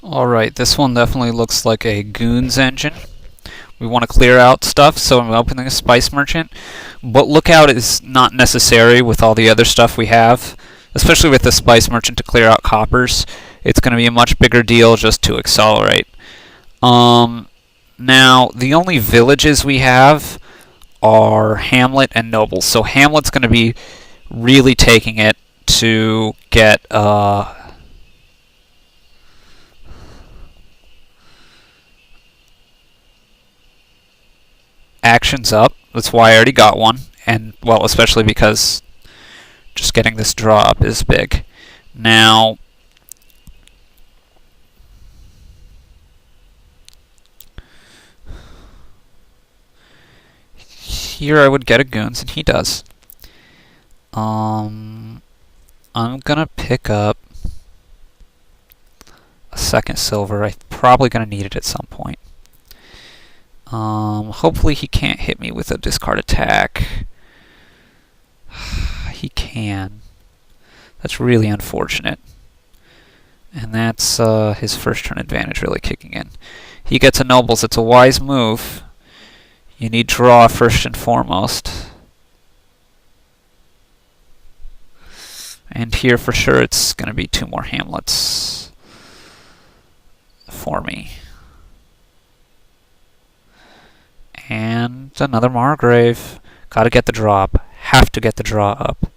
Alright, this one definitely looks like a goons engine. We want to clear out stuff, so I'm opening a spice merchant. But lookout is not necessary with all the other stuff we have, especially with the spice merchant to clear out coppers. It's going to be a much bigger deal just to accelerate. Now, the only villages we have are Hamlet and Nobles. So Hamlet's going to be really taking it to get actions up. That's why I already got one. And, well, especially because just getting this draw up is big. Now, here I would get a goons, and he does. I'm gonna pick up a second silver. I'm probably gonna need it at some point. Hopefully he can't hit me with a discard attack. He can. That's really unfortunate. And that's his first turn advantage really kicking in. He gets a nobles. It's a wise move. You need draw first and foremost. And here for sure it's going to be 2 more hamlets for me. And another Margrave. Gotta get the draw up. Have to get the draw up.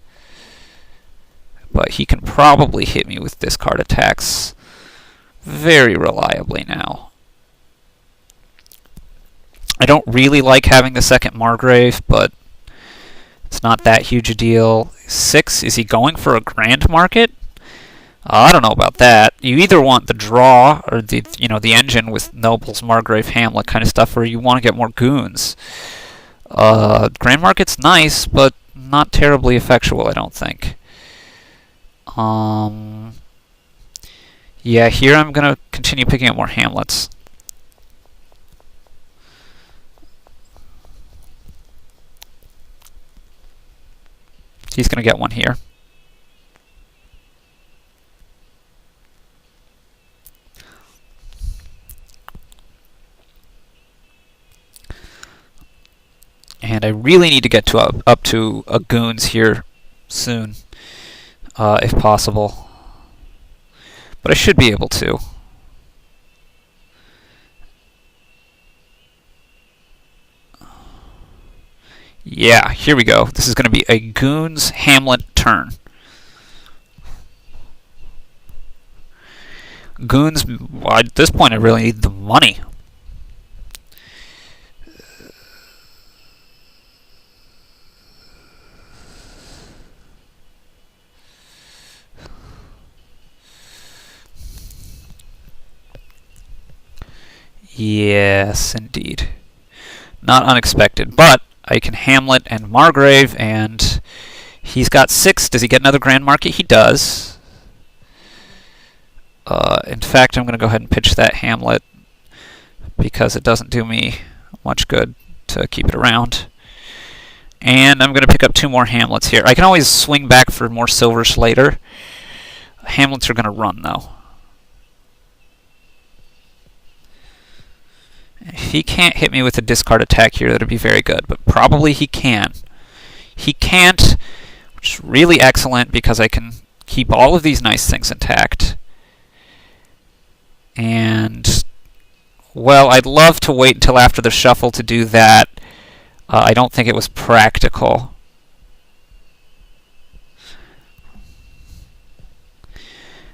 But he can probably hit me with discard attacks very reliably now. I don't really like having the second Margrave, but it's not that huge a deal. 6, is he going for a Grand Market? I don't know about that. You either want the draw or the engine with Nobles, Margrave, Hamlet kind of stuff, or you want to get more goons. Grand Market's nice, but not terribly effectual, I don't think. Yeah, here I'm gonna continue picking up more Hamlets. He's gonna get one here. And I really need to get to up to a goons here soon, if possible. But I should be able to. Yeah, here we go. This is going to be a goons Hamlet turn. Goons, well, at this point I really need the money. Yes, indeed. Not unexpected, but I can Hamlet and Margrave, and he's got 6. Does he get another Grand Market? He does. In fact, I'm going to go ahead and pitch that Hamlet because it doesn't do me much good to keep it around. And I'm going to pick up 2 more Hamlets here. I can always swing back for more silvers later. Hamlets are going to run, though. If he can't hit me with a discard attack here, that would be very good, but probably he can. He can't, which is really excellent because I can keep all of these nice things intact. And, well, I'd love to wait until after the shuffle to do that. I don't think it was practical.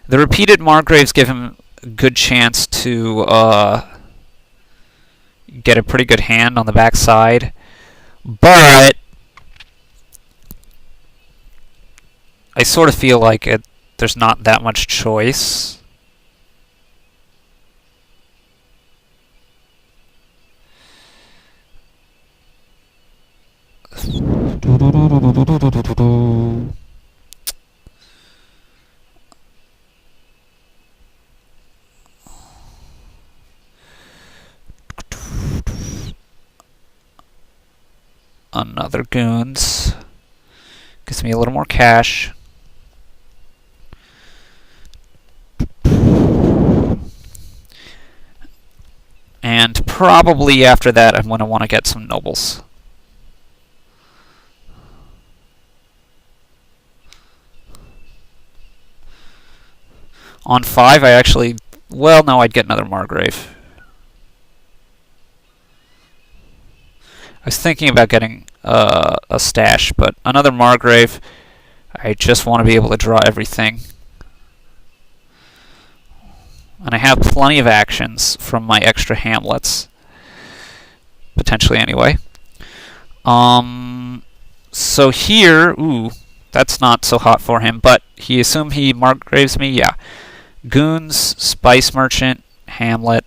The repeated Margraves give him a good chance to get a pretty good hand on the back side, but I sort of feel like there's not that much choice. Another goons. Gives me a little more cash. probably after that I'm going to want to get some nobles. On 5, I actually... Well, no, I'd get another Margrave. I was thinking about getting a stash, but another Margrave, I just want to be able to draw everything. And I have plenty of actions from my extra hamlets. Potentially, anyway. So here... Ooh, that's not so hot for him, but he assumed he Margraves me? Yeah. Goons, Spice Merchant, Hamlet.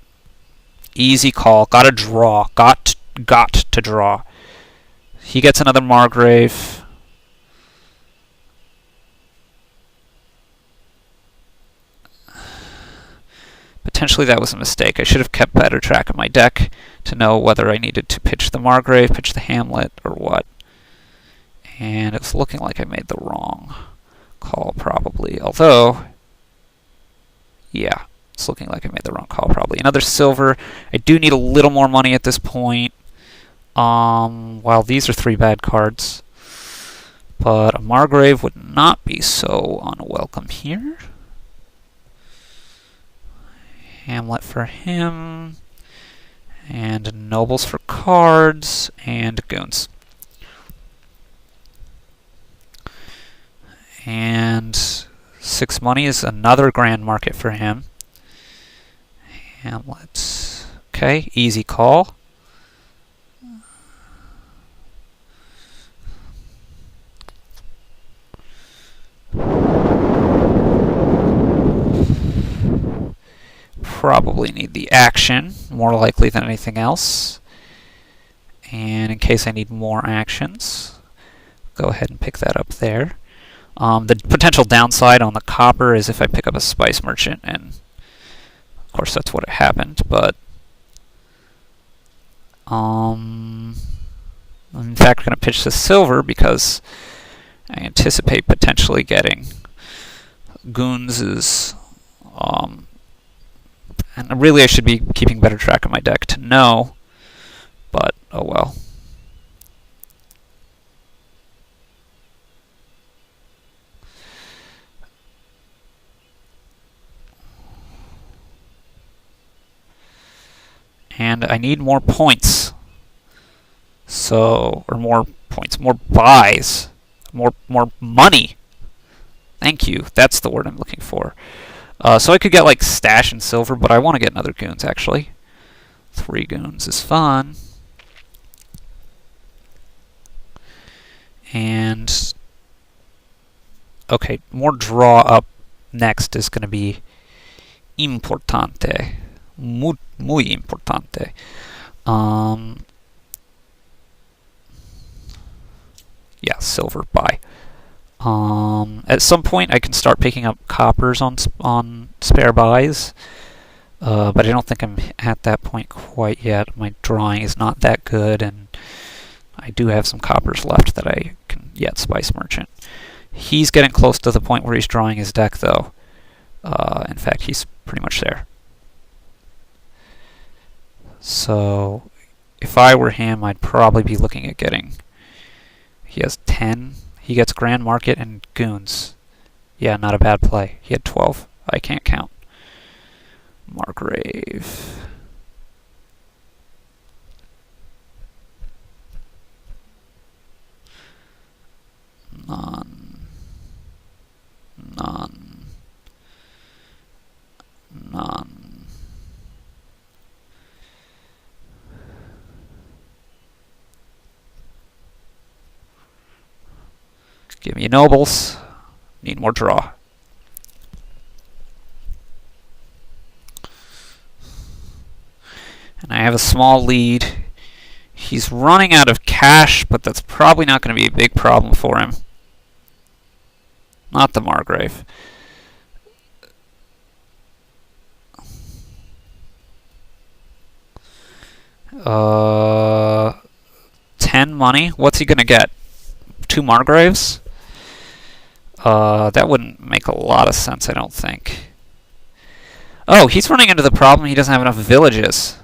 Easy call. Gotta draw. Got to draw. He gets another Margrave. Potentially that was a mistake. I should have kept better track of my deck to know whether I needed to pitch the Margrave, pitch the Hamlet, or what. And it was looking like I made the wrong call, probably. Although, yeah, it's looking like I made the wrong call, probably. Another silver. I do need a little more money at this point. While these are 3 bad cards. But a Margrave would not be so unwelcome here. Hamlet for him. And nobles for cards. And goons. And 6 money is another grand market for him. Hamlet. Okay, easy call. Probably need the action, more likely than anything else. And in case I need more actions, go ahead and pick that up there. The potential downside on the copper is if I pick up a Spice Merchant, and of course that's what happened, but I'm in fact going to pitch the silver because I anticipate potentially getting Goons' and really I should be keeping better track of my deck to know, but oh well. And I need more points. So, or more points, more buys, more money. Thank you. That's the word I'm looking for. So I could get like stash and silver, but I want to get another goons actually. 3 goons is fun. And okay, more draw up next is going to be importante. Muy importante. Yeah, silver buy. At some point, I can start picking up coppers on spare buys, but I don't think I'm at that point quite yet. My drawing is not that good, and I do have some coppers left that I can yet Spice Merchant. He's getting close to the point where he's drawing his deck, though. In fact, he's pretty much there. So, if I were him, I'd probably be looking at getting... He has 10. He gets Grand Market and Goons. Yeah, not a bad play. He had 12. I can't count. Margrave. None. None. None. Give me nobles. Need more draw. And I have a small lead. He's running out of cash, but that's probably not going to be a big problem for him. Not the Margrave. Uh, 10 money. What's he going to get? 2 Margraves? That wouldn't make a lot of sense, I don't think. Oh, he's running into the problem he doesn't have enough villages.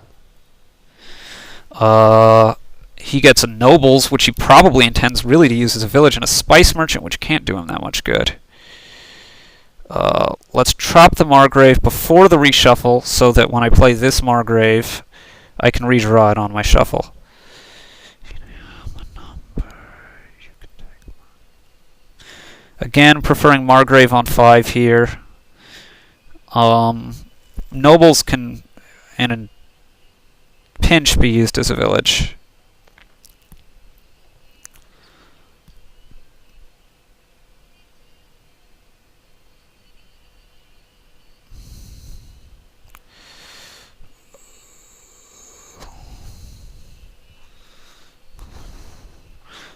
He gets a nobles, which he probably intends really to use as a village, and a spice merchant, which can't do him that much good. Let's drop the Margrave before the reshuffle, so that when I play this Margrave, I can redraw it on my shuffle. Again, preferring Margrave on 5 here. Nobles can, in a pinch, be used as a village.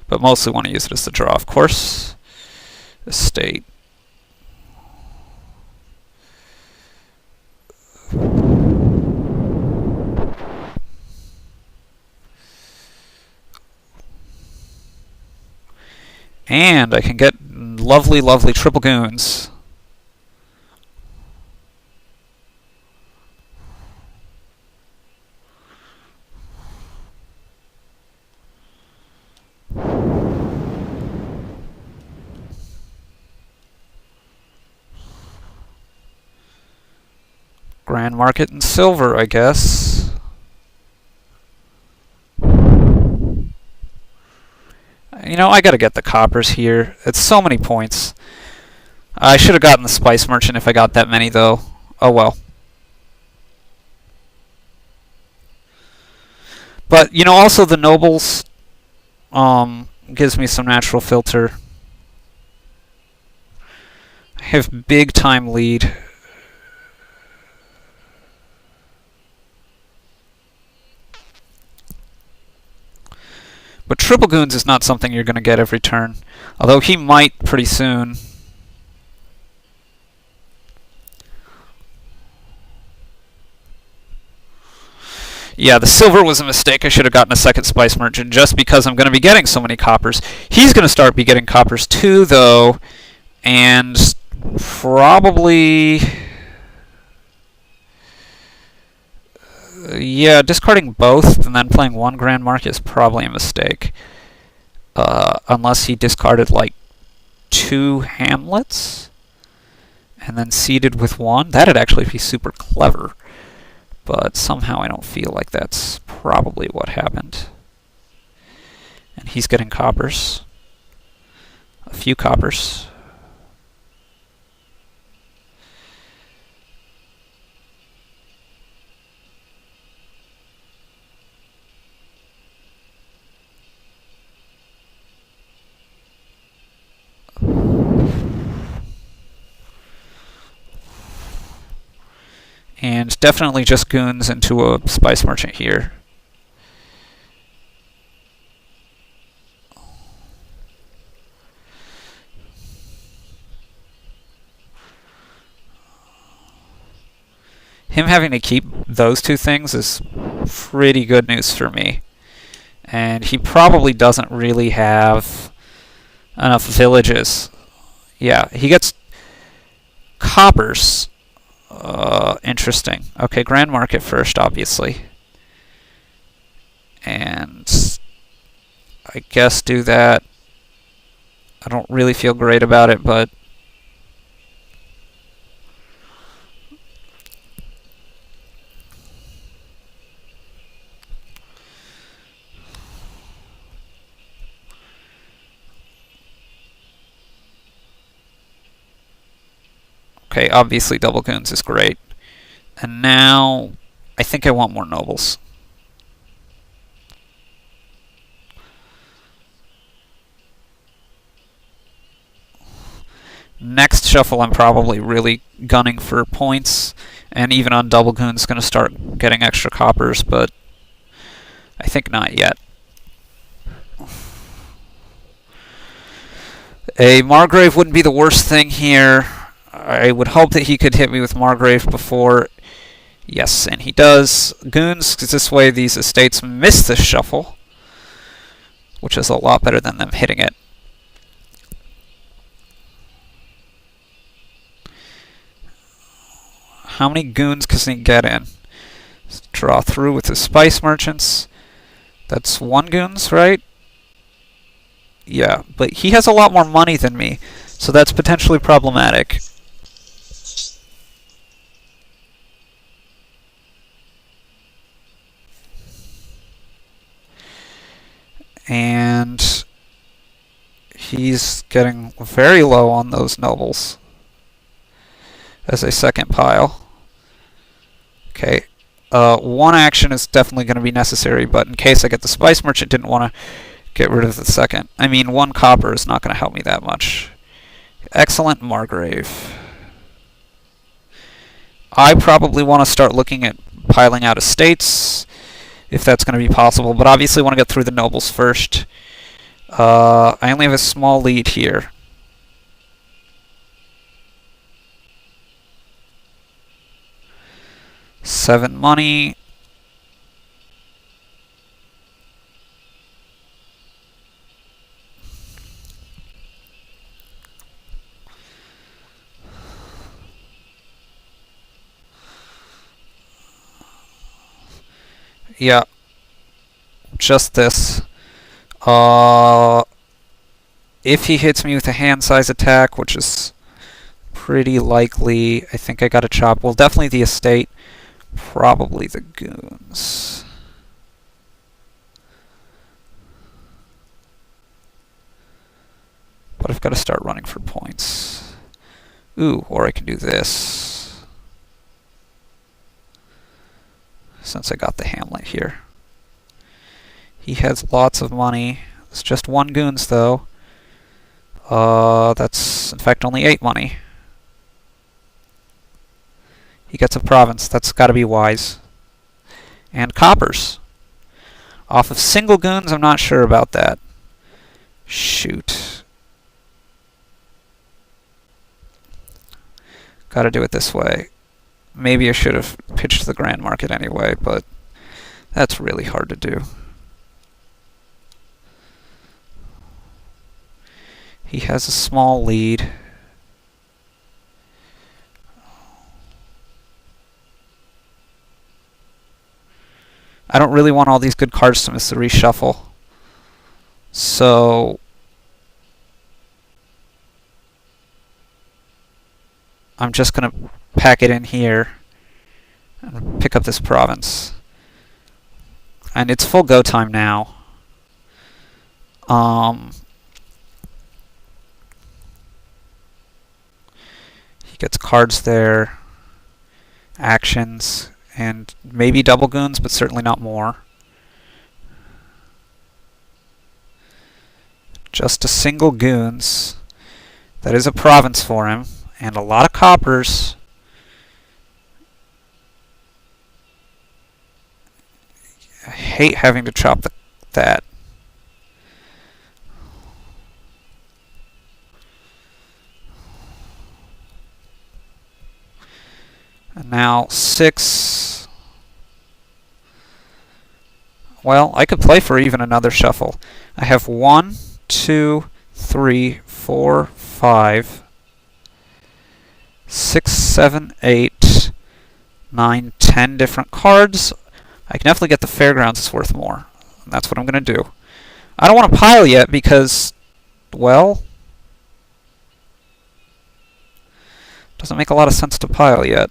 But mostly want to use it as the draw, of course. Estate. And I can get lovely, lovely triple goons. Grand market in silver, I guess. You know, I gotta get the coppers here. It's so many points. I should have gotten the spice merchant if I got that many, though. Oh well. But, you know, also the nobles gives me some natural filter. I have big time lead. But triple goons is not something you're going to get every turn. Although he might pretty soon. Yeah, the silver was a mistake. I should have gotten a second spice merchant just because I'm going to be getting so many coppers. He's going to start be getting coppers too, though. And probably... yeah, discarding both and then playing one Grand Market is probably a mistake. Unless he discarded like 2 hamlets and then seeded with 1. That'd actually be super clever. But somehow I don't feel like that's probably what happened. And he's getting coppers. A few coppers. And definitely just goons into a spice merchant here. Him having to keep those 2 things is pretty good news for me. And he probably doesn't really have enough villages. Yeah, he gets coppers. Interesting. Okay, Grand Market first, obviously. And I guess do that. I don't really feel great about it, but okay, obviously double goons is great. And now I think I want more nobles. Next shuffle I'm probably really gunning for points, and even on double goons going to start getting extra coppers, but I think not yet. A Margrave wouldn't be the worst thing here. I would hope that he could hit me with Margrave before. Yes, and he does. Goons, because this way these estates miss this shuffle, which is a lot better than them hitting it. How many goons can he get in? Let's draw through with his spice merchants. That's 1 goons, right? Yeah, but he has a lot more money than me, so that's potentially problematic. And he's getting very low on those nobles as a second pile. Okay, 1 action is definitely going to be necessary, but in case I get the spice merchant, didn't want to get rid of the second. I mean, 1 copper is not going to help me that much. Excellent Margrave. I probably want to start looking at piling out estates, if that's going to be possible, but obviously want to get through the nobles first. I only have a small lead here. Seven money. Yeah, just this. If he hits me with a hand size attack, which is pretty likely, I think I got a chop. Well, definitely the estate, probably the goons. But I've got to start running for points. Ooh, or I can do this, since I got the hamlet here. He has lots of money. It's just 1 goons, though. That's, in fact, only 8 money. He gets a province. That's got to be wise. And coppers. Off of single goons, I'm not sure about that. Shoot. Got to do it this way. Maybe I should have pitched the grand market anyway, but that's really hard to do. He has a small lead. I don't really want all these good cards to miss the reshuffle. So I'm just going to pack it in here and pick up this province. And it's full go time now. He gets cards there, actions, and maybe double goons, but certainly not more. Just a single goons. That is a province for him, and a lot of coppers. I hate having to chop that. And now 6. Well, I could play for even another shuffle. I have 1, 2, 3, 4, 5, 6, 7, 8, 9, 10 different cards. I can definitely get the fairgrounds. It's worth more. And that's what I'm going to do. I don't want to pile yet because, well, doesn't make a lot of sense to pile yet.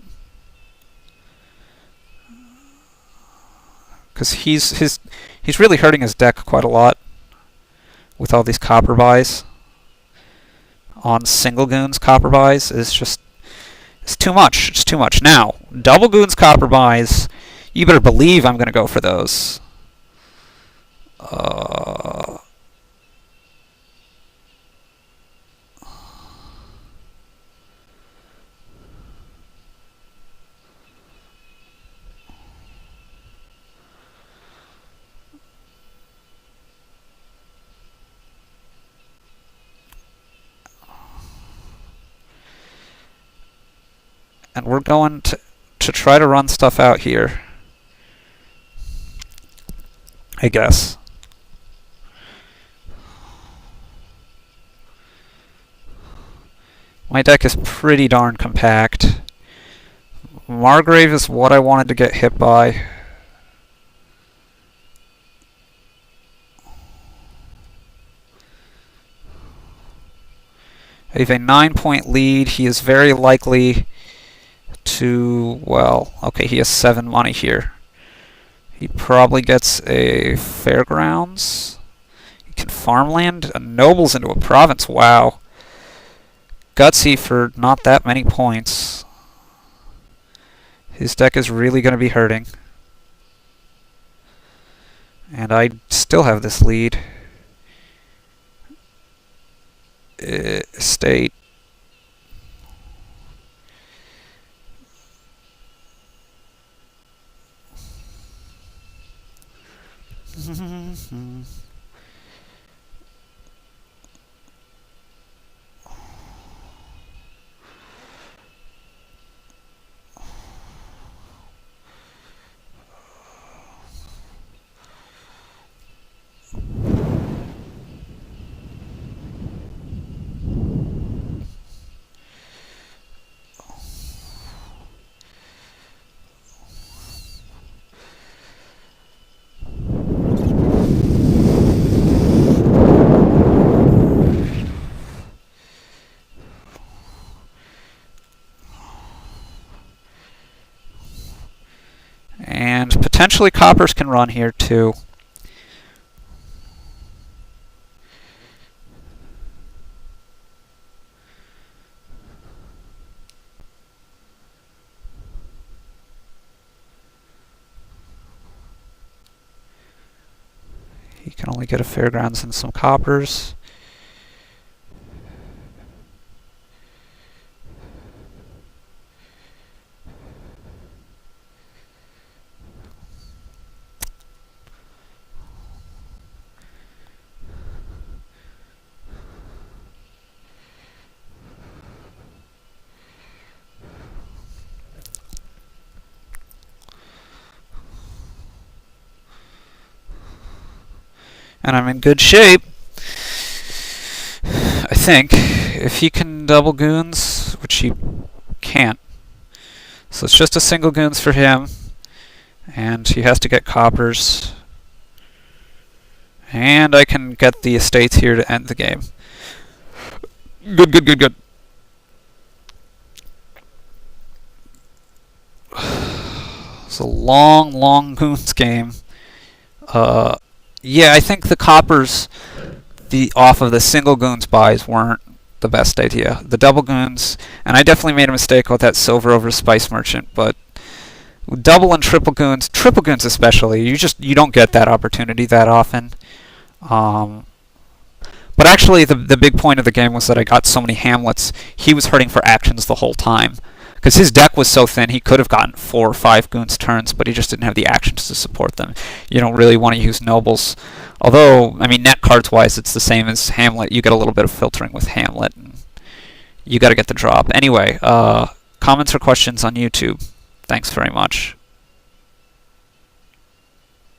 Because he's really hurting his deck quite a lot with all these copper buys. On single goons, copper buys is just, it's too much. It's too much. Now, double goons, copper buys, you better believe I'm going to go for those. And we're going to try to run stuff out here, I guess. My deck is pretty darn compact. Margrave is what I wanted to get hit by. I have a 9-point lead. He is very likely to, well, okay, he has 7 money here. He probably gets a fairgrounds. He can farmland a nobles into a province. Wow. Gutsy for not that many points. His deck is really going to be hurting. And I still have this lead. State. And potentially coppers can run here too. He can only get a fairgrounds and some coppers. And I'm in good shape, I think. If he can double goons, which he can't. So it's just a single goons for him. And he has to get coppers. And I can get the estates here to end the game. Good, good, good, good. It's a long, long goons game. Yeah, I think the coppers off of the single goons buys weren't the best idea. The double goons, and I definitely made a mistake with that silver over spice merchant, but double and triple goons especially, you don't get that opportunity that often. But actually, the big point of the game was that I got so many hamlets. He was hurting for actions the whole time. Because his deck was so thin, he could have gotten 4 or 5 goons turns, but he just didn't have the actions to support them. You don't really want to use nobles. Although, I mean, net cards-wise, it's the same as Hamlet. You get a little bit of filtering with Hamlet, and you got to get the drop. Anyway, comments or questions on YouTube. Thanks very much.